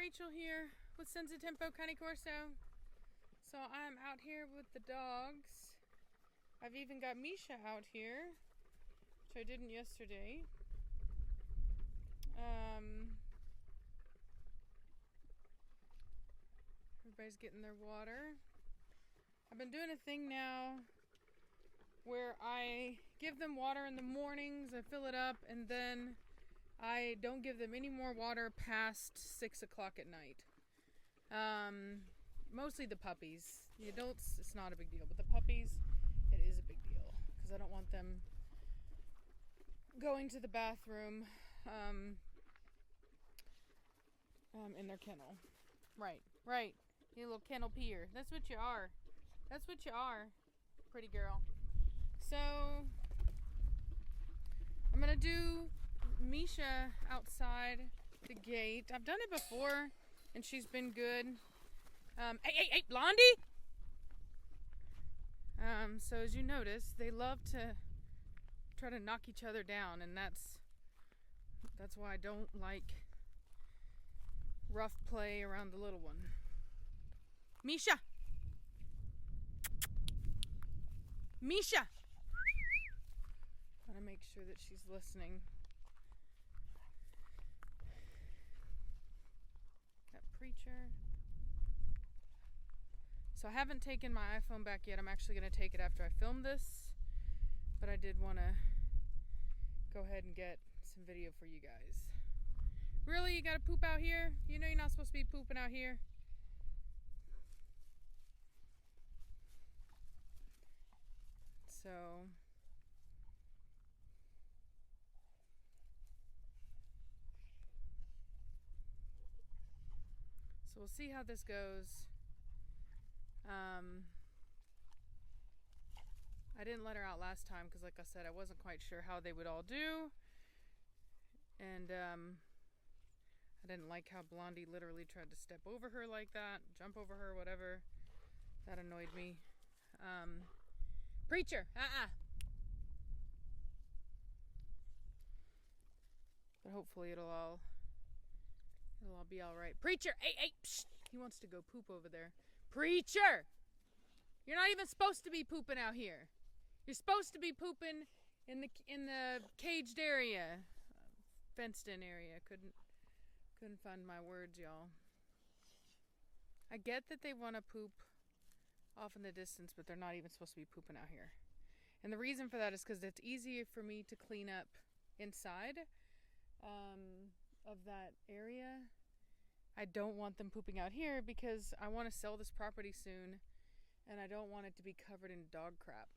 Rachel here with Senza Tempo Cane Corso. So I'm out here with the dogs. I've even got Misa out here, which I didn't yesterday. Everybody's getting their water. I've been doing a thing now where I give them water in the mornings, I fill it up, and then I don't give them any more water past 6 o'clock at night. Mostly the puppies. The adults, it's not a big deal, but the puppies, it is a big deal because I don't want them going to the bathroom in their kennel. Right. You little kennel peer. That's what you are. That's what you are, pretty girl. So I'm gonna do Misa outside the gate. I've done it before and she's been good. Hey, Blondie! So as you notice, they love to try to knock each other down, and that's why I don't like rough play around the little one. Misa! Gotta make sure that she's listening. That preacher. So I haven't taken my iPhone back yet. I'm actually going to take it after I film this. But I did want to go ahead and get some video for you guys. Really? You got to poop out here? You know you're not supposed to be pooping out here. So we'll see how this goes. I didn't let her out last time because, like I said, I wasn't quite sure how they would all do. And I didn't like how Blondie literally tried to step over her like that, jump over her, whatever. That annoyed me. Preacher! But hopefully it'll all be all right. Preacher! Hey! Psst. He wants to go poop over there. Preacher! You're not even supposed to be pooping out here. You're supposed to be pooping in the caged area, fenced-in area. Couldn't find my words, y'all. I get that they want to poop off in the distance, but they're not even supposed to be pooping out here. And the reason for that is because it's easier for me to clean up inside of that area. I don't want them pooping out here because I want to sell this property soon, and I don't want it to be covered in dog crap.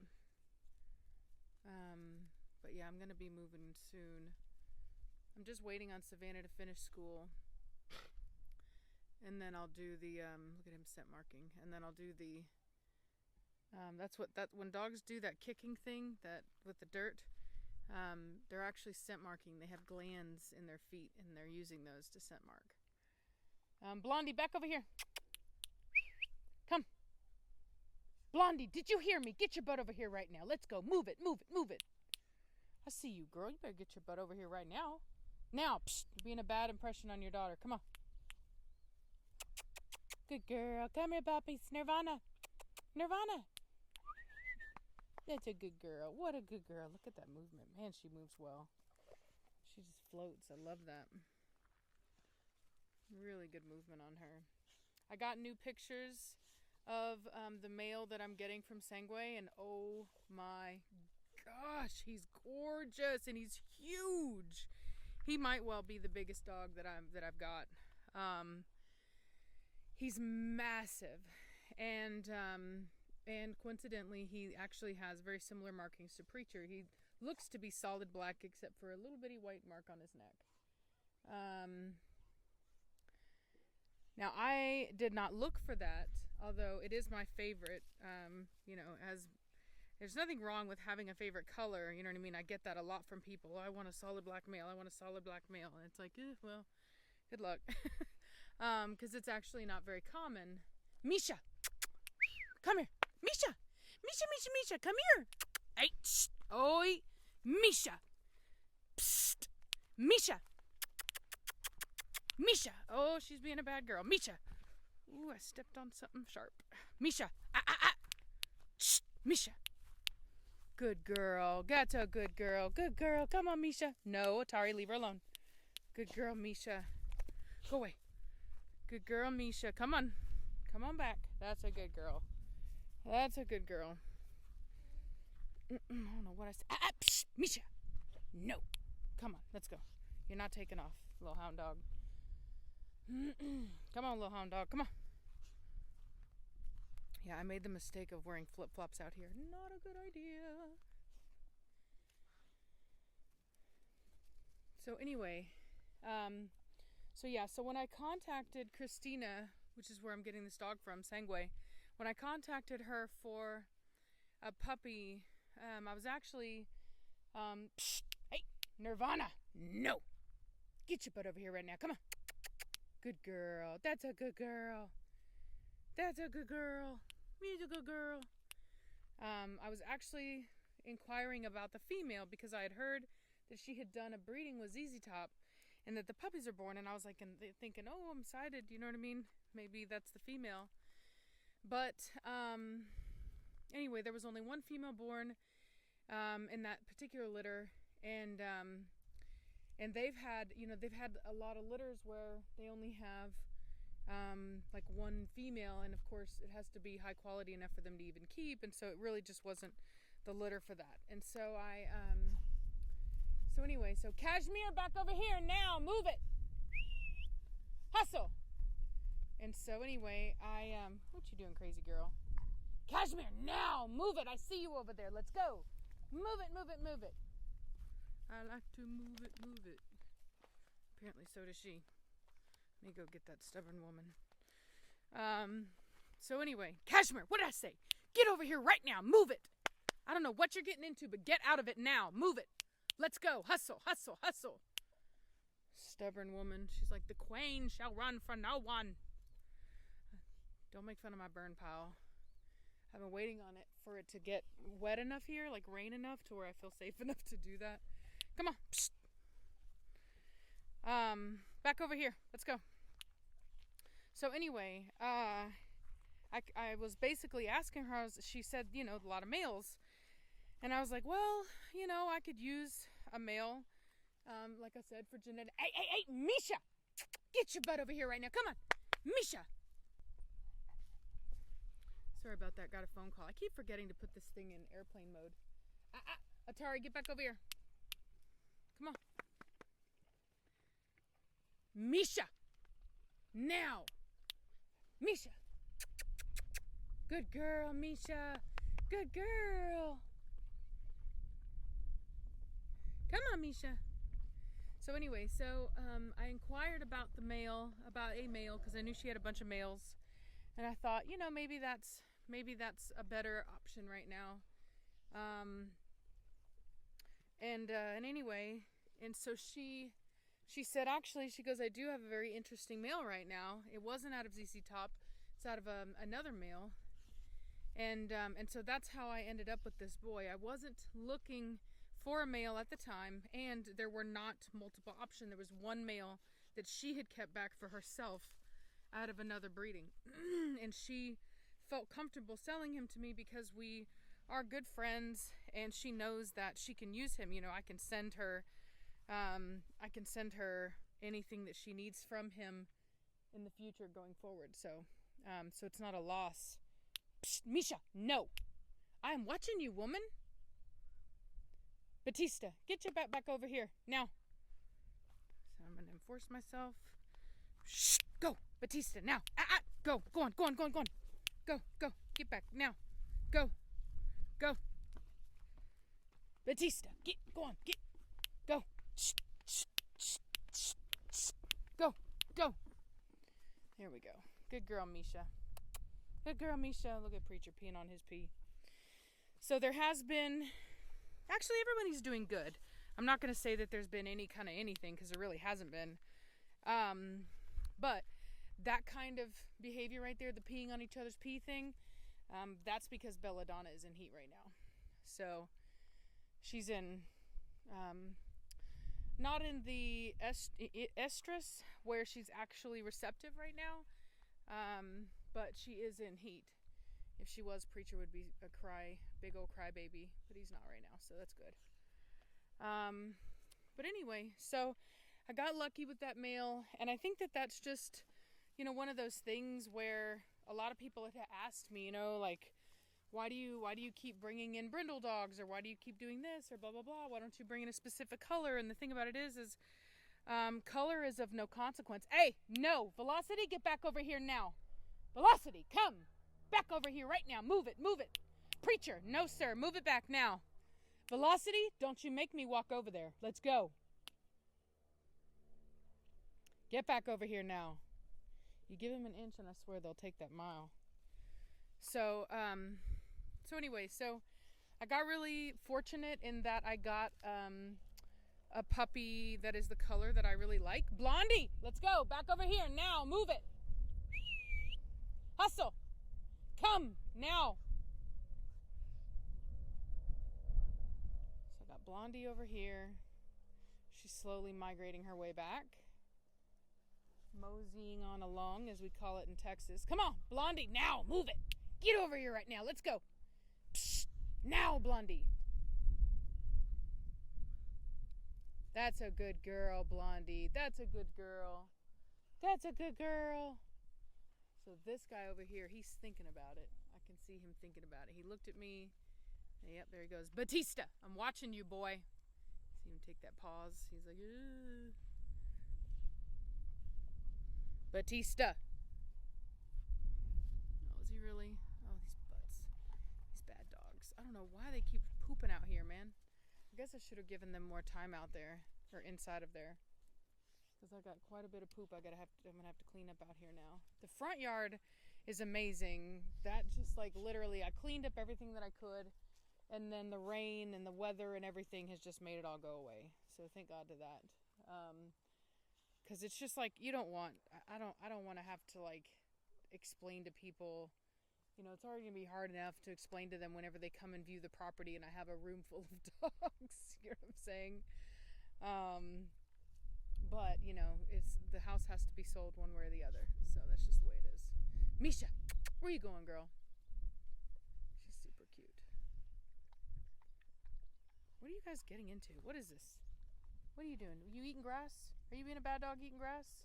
But yeah, I'm going to be moving soon. I'm just waiting on Savannah to finish school. And then I'll do the, look at him scent marking. And then I'll do the, when dogs do that kicking thing, that with the dirt, they're actually scent marking. They have glands in their feet, and they're using those to scent mark. Blondie, back over here. Come. Blondie, did you hear me? Get your butt over here right now. Let's go. Move it. I see you, girl. You better get your butt over here right now. Now, psst, you're being a bad impression on your daughter. Come on. Good girl. Come here, puppies. Nirvana. That's a good girl. What a good girl. Look at that movement. Man, she moves well. She just floats. I love that. Really good movement on her. I got new pictures of the male that I'm getting from Sangway, and oh my gosh, he's gorgeous and he's huge. He might well be the biggest dog that I've got. He's massive, and coincidentally, he actually has very similar markings to Preacher. He looks to be solid black except for a little bitty white mark on his neck. Now, I did not look for that, although it is my favorite. There's nothing wrong with having a favorite color, you know what I mean? I get that a lot from people. I want a solid black male. And it's like, well, good luck. Because it's actually not very common. Misa! Come here! Misa! Come here! Hey! Shh. Oi! Misa! Psst! Misa! Misha. Oh, she's being a bad girl. Misha. Ooh, I stepped on something sharp. Misha. Shh. Misha. Good girl. That's a good girl. Good girl. Come on, Misha. No, Atari, leave her alone. Good girl, Misha. Go away. Good girl, Misha. Come on. Come on back. That's a good girl. That's a good girl. I don't know what I said. Psh, Misha. No. Come on, let's go. You're not taking off, little hound dog. Come on, little hound dog. Come on. Yeah, I made the mistake of wearing flip-flops out here. Not a good idea. So anyway, so when I contacted Christina, which is where I'm getting this dog from, Sangway, when I contacted her for a puppy, I was actually, psh, hey, Nirvana, no. Get your butt over here right now, come on. Good girl, that's a good girl. That's a good girl. Me's a good girl. I was actually inquiring about the female because I had heard that she had done a breeding with ZZ Top and that the puppies are born, and I was like thinking, oh, I'm excited, you know what I mean? Maybe that's the female. But anyway, there was only one female born in that particular litter, and they've had a lot of litters where they only have like one female, and of course it has to be high quality enough for them to even keep, and so it really just wasn't the litter for that. And so so Cashmere, back over here now, move it, hustle. And so anyway, what you doing, crazy girl? Cashmere, now, move it, I see you over there, let's go. Move it, move it, move it. I like to move it, move it. Apparently so does she. Let me go get that stubborn woman. So anyway, Cashmere, what did I say? Get over here right now, move it. I don't know what you're getting into, but get out of it now, move it. Let's go, hustle, hustle, hustle. Stubborn woman, she's like, the queen shall run for no one. Don't make fun of my burn pile. I've been waiting on it for it to get wet enough here, like rain enough to where I feel safe enough to do that. Come on. Psst. Back over here. Let's go. So anyway, I was basically asking her, she said, a lot of males. And I was like, well, I could use a male, like I said, for genetic. Hey, Misha! Get your butt over here right now. Come on. Misha! Sorry about that. Got a phone call. I keep forgetting to put this thing in airplane mode. Atari, get back over here. Come on. Misha! Now! Misha! Good girl, Misha. Good girl. Come on, Misha. So anyway, I inquired about a male, because I knew she had a bunch of males. And I thought, maybe that's a better option right now. And anyway, and so she said, actually, she goes, I do have a very interesting male right now. It wasn't out of ZZ Top. It's out of another male. And so that's how I ended up with this boy. I wasn't looking for a male at the time, and there were not multiple options. There was one male that she had kept back for herself out of another breeding. And she felt comfortable selling him to me because we are good friends, and she knows that she can use him. I can send her anything that she needs from him in the future going forward. So it's not a loss. Psst, Misha, no. I am watching you, woman. Batista, get your butt back over here now. So I'm gonna enforce myself. Shh, go, Batista, now. Go on. Go, get back now. Go. Batista, go on. Shh. Go. There we go. Good girl, Misha. Look at Preacher peeing on his pee. So there has been, actually everybody's doing good. I'm not going to say that there's been any kind of anything, because there really hasn't been. But that kind of behavior right there, the peeing on each other's pee thing, that's because Belladonna is in heat right now. So she's in not in the estrus where she's actually receptive right now, but she is in heat. If she was, Preacher would be a big old crybaby, but he's not right now, so that's good. But anyway, so I got lucky with that male, and I think that that's just, one of those things where a lot of people have asked me, like, why do you keep bringing in brindle dogs, or why do you keep doing this, or blah blah blah? Why don't you bring in a specific color? And the thing about it is color is of no consequence. Hey, no, Velocity, get back over here now. Velocity, come back over here right now. Move it. Preacher, no sir, move it back now. Velocity, don't you make me walk over there. Let's go. Get back over here now. You give him an inch and I swear they'll take that mile. So anyway, I got really fortunate in that I got a puppy that is the color that I really like. Blondie, let's go. Back over here now. Move it. Hustle. Come now. So I got Blondie over here. She's slowly migrating her way back. Moseying on along, as we call it in Texas. Come on, Blondie, now. Move it. Get over here right now. Let's go. Psst. Now, Blondie. That's a good girl, Blondie. That's a good girl. That's a good girl. So this guy over here, he's thinking about it. I can see him thinking about it. He looked at me. Yep, there he goes. Batista, I'm watching you, boy. See him take that pause. He's like, ugh. Batista. Oh, is he really? Oh, these butts. These bad dogs. I don't know why they keep pooping out here, man. I guess I should have given them more time out there, or inside of there, because I got quite a bit of poop. I'm gonna have to clean up out here now. The front yard is amazing. That just like literally, I cleaned up everything that I could, and then the rain and the weather and everything has just made it all go away. So thank God to that. Because it's just like, I don't want to have to like explain to people. It's already gonna be hard enough to explain to them whenever they come and view the property and I have a room full of dogs. You know what I'm saying? But it's the house has to be sold one way or the other, so that's just the way it is. Misha, where you going, girl? She's super cute. What are you guys getting into? What is this? What are you doing? Are you eating grass? Are you being a bad dog eating grass?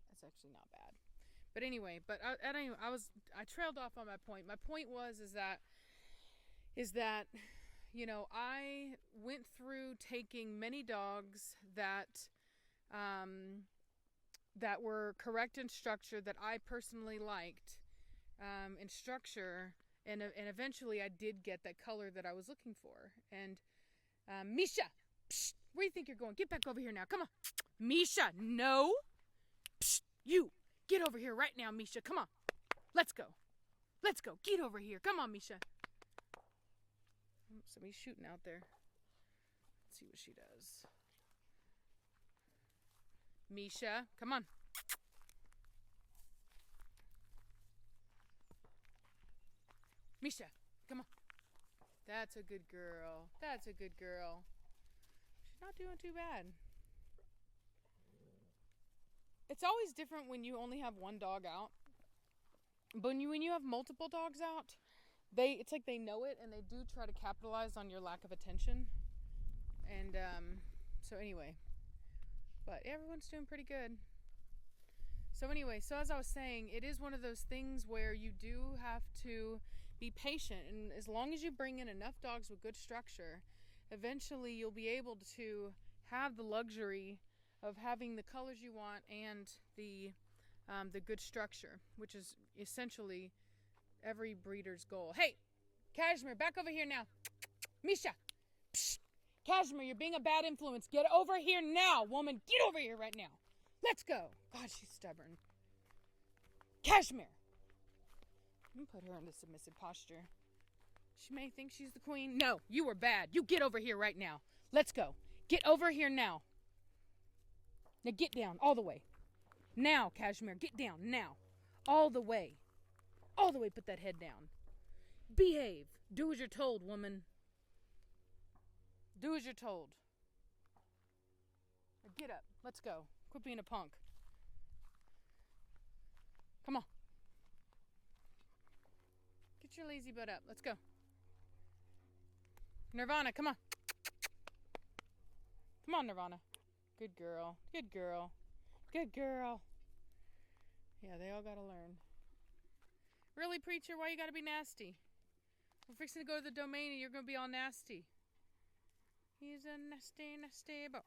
That's actually not bad. But anyway, I trailed off on my point. My point is that I went through taking many dogs that were correct in structure, that I personally liked in structure, and eventually I did get that color that I was looking for. And Misha, psst, where do you think you're going? Get back over here now. Come on. Misha, no. Psst, you. Get over here right now, Misha. Come on. Let's go. Let's go. Get over here. Come on, Misha. Somebody's shooting out there. Let's see what she does. Misha, come on. Misha, come on. That's a good girl. That's a good girl. She's not doing too bad. It's always different when you only have one dog out. But when you have multiple dogs out, it's like they know it and they do try to capitalize on your lack of attention. And so anyway, but everyone's doing pretty good. So anyway, so as I was saying, it is one of those things where you do have to be patient, and as long as you bring in enough dogs with good structure, eventually you'll be able to have the luxury of having the colors you want and the good structure, which is essentially every breeder's goal. Hey, Cashmere, back over here now. Misha, psh, Cashmere, you're being a bad influence. Get over here now, woman. Get over here right now. Let's go. God, she's stubborn. Cashmere. I'm gonna put her into submissive posture. She may think she's the queen. No, you were bad. You get over here right now. Let's go. Get over here now. Now get down all the way. Now, Cashmere, get down now. All the way. All the way, put that head down. Behave. Do as you're told, woman. Do as you're told. Now get up. Let's go. Quit being a punk. Come on. Get your lazy butt up. Let's go. Nirvana, come on. Come on, Nirvana. Good girl. Good girl. Good girl. Yeah, they all gotta learn. Really, preacher? Why you gotta be nasty? We're fixing to go to the domain and you're gonna be all nasty. He's a nasty, nasty boy.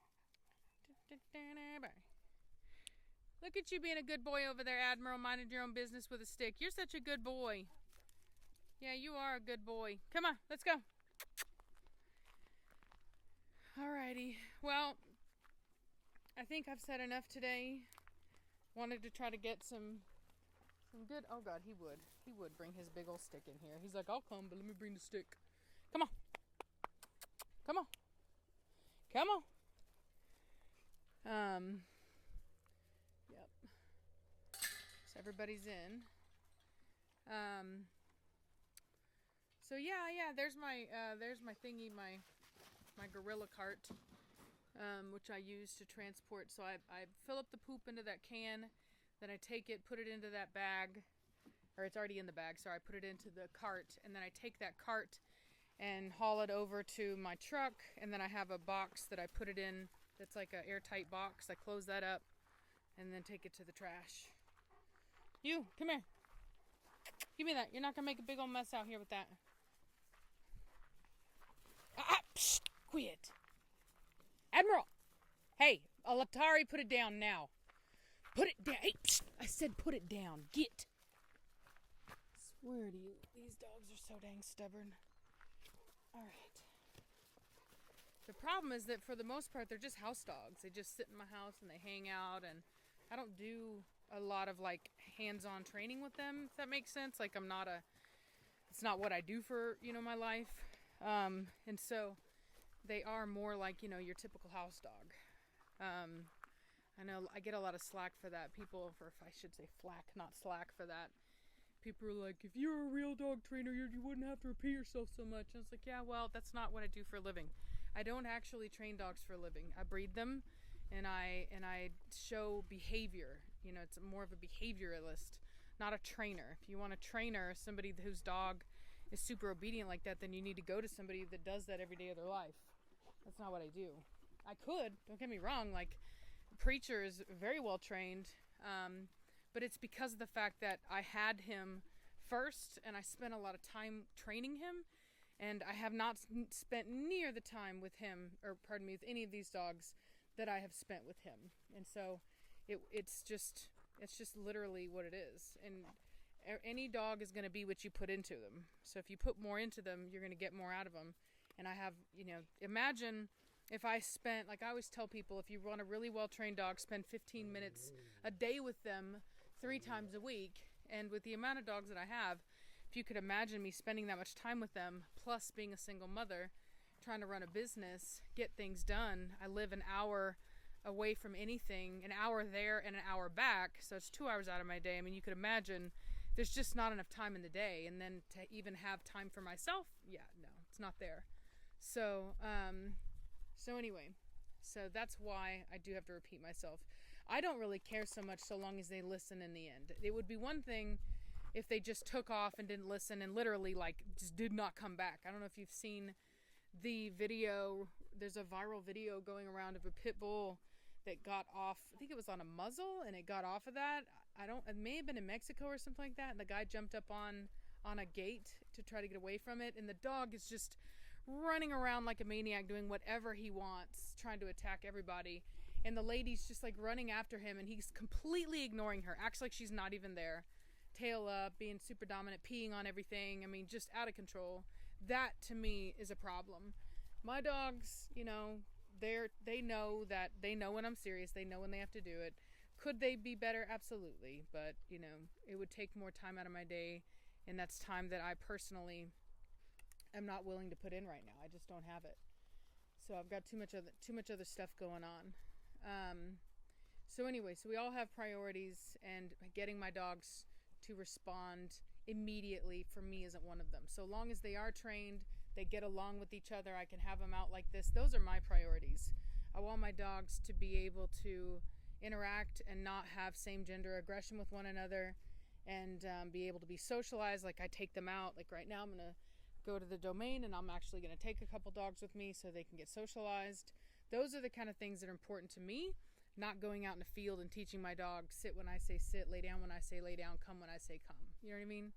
Look at you being a good boy over there, Admiral, minding your own business with a stick. You're such a good boy. Yeah, you are a good boy. Come on, let's go. Alrighty. Well, I think I've said enough today. Wanted to try to get some good... Oh, God, he would. He would bring his big old stick in here. He's like, I'll come, but let me bring the stick. Come on. Come on. Come on. Yep. So everybody's in. So yeah, there's my thingy, my gorilla cart, which I use to transport. So I fill up the poop into that can, then I take it, put it into that bag, or it's already in the bag, so I put it into the cart, and then I take that cart and haul it over to my truck, and then I have a box that I put it in that's like an airtight box. I close that up and then take it to the trash. You, come here. Give me that. You're not going to make a big old mess out here with that. Psst, quit. Admiral. Hey, Alatari, put it down now. Put it down. Hey, psst, I said put it down. Get. I swear to you, these dogs are so dang stubborn. All right. The problem is that for the most part, they're just house dogs. They just sit in my house and they hang out, and I don't do a lot of like hands-on training with them, if that makes sense. Like it's not what I do for, my life. And so they are more like, your typical house dog. I know I get a lot of slack for that. I should say flack, not slack for that. People are like, if you're a real dog trainer, you wouldn't have to repeat yourself so much. And it's like, yeah, well, that's not what I do for a living. I don't actually train dogs for a living. I breed them, and I show behavior. It's more of a behavioralist, not a trainer. If you want a trainer, somebody whose dog is super obedient like that, then you need to go to somebody that does that every day of their life. That's not what I do. I could, don't get me wrong, like Preacher is very well trained, but it's because of the fact that I had him first and I spent a lot of time training him, and I have not spent near the time with him, with any of these dogs that I have spent with him. And so it's just literally what it is. And any dog is going to be what you put into them. So if you put more into them, you're going to get more out of them. And I have, imagine if I spent, like I always tell people, if you want a really well-trained dog, spend 15 minutes a day with them 3 times a week. And with the amount of dogs that I have, if you could imagine me spending that much time with them, plus being a single mother, trying to run a business, get things done. I live an hour away from anything, an hour there and an hour back. So it's 2 hours out of my day. I mean, you could imagine there's just not enough time in the day. And then to even have time for myself, yeah, no, it's not there. So, anyway, so that's why I do have to repeat myself. I don't really care so much so long as they listen in the end. It would be one thing if they just took off and didn't listen and literally like just did not come back. I don't know if you've seen the video. There's a viral video going around of a pit bull that got off, I think it was on a muzzle, and it got off of that. It may have been in Mexico or something like that, and the guy jumped up on a gate to try to get away from it, and the dog is just running around like a maniac doing whatever he wants, trying to attack everybody, and the lady's just like running after him, and he's completely ignoring her, acts like she's not even there, tail up, being super dominant, peeing on everything. I mean, just out of control. That to me is a problem. My dogs, they know that they know when I'm serious. They know when they have to do it. Could they be better? Absolutely. But, it would take more time out of my day, and that's time that I personally am not willing to put in right now. I just don't have it. So I've got too much other stuff going on. So anyway, so we all have priorities, and getting my dogs to respond immediately for me isn't one of them. So long as they are trained, they get along with each other, I can have them out like this. Those are my priorities. I want my dogs to be able to interact and not have same gender aggression with one another, and be able to be socialized. Like I take them out, like right now I'm gonna go to the domain and I'm actually gonna take a couple dogs with me so they can get socialized. Those are the kind of things that are important to me, not going out in the field and teaching my dog sit when I say sit, lay down when I say lay down, come when I say come. You know what I mean?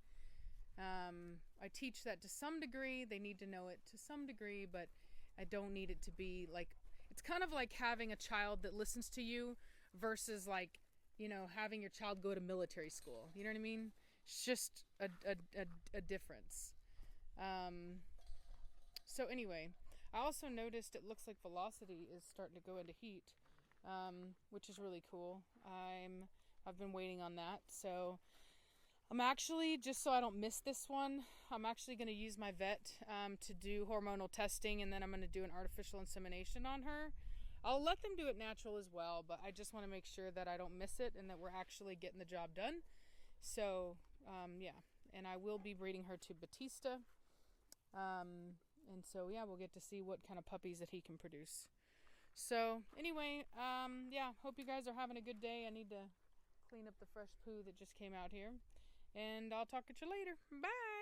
I teach that to some degree. They need to know it to some degree, but I don't need it to be like, it's kind of like having a child that listens to you versus like, you know, having your child go to military school. You know what I mean? It's just a difference. So anyway, I also noticed it looks like velocity is starting to go into heat, which is really cool. I've been waiting on that. So I'm actually, just so I don't miss this one, I'm actually going to use my vet to do hormonal testing, and then I'm going to do an artificial insemination on her. I'll let them do it natural as well, but I just want to make sure that I don't miss it and that we're actually getting the job done. So, yeah, and I will be breeding her to Batista. And so, yeah, we'll get to see what kind of puppies that he can produce. So, anyway, yeah, hope you guys are having a good day. I need to clean up the fresh poo that just came out here. And I'll talk at you later. Bye!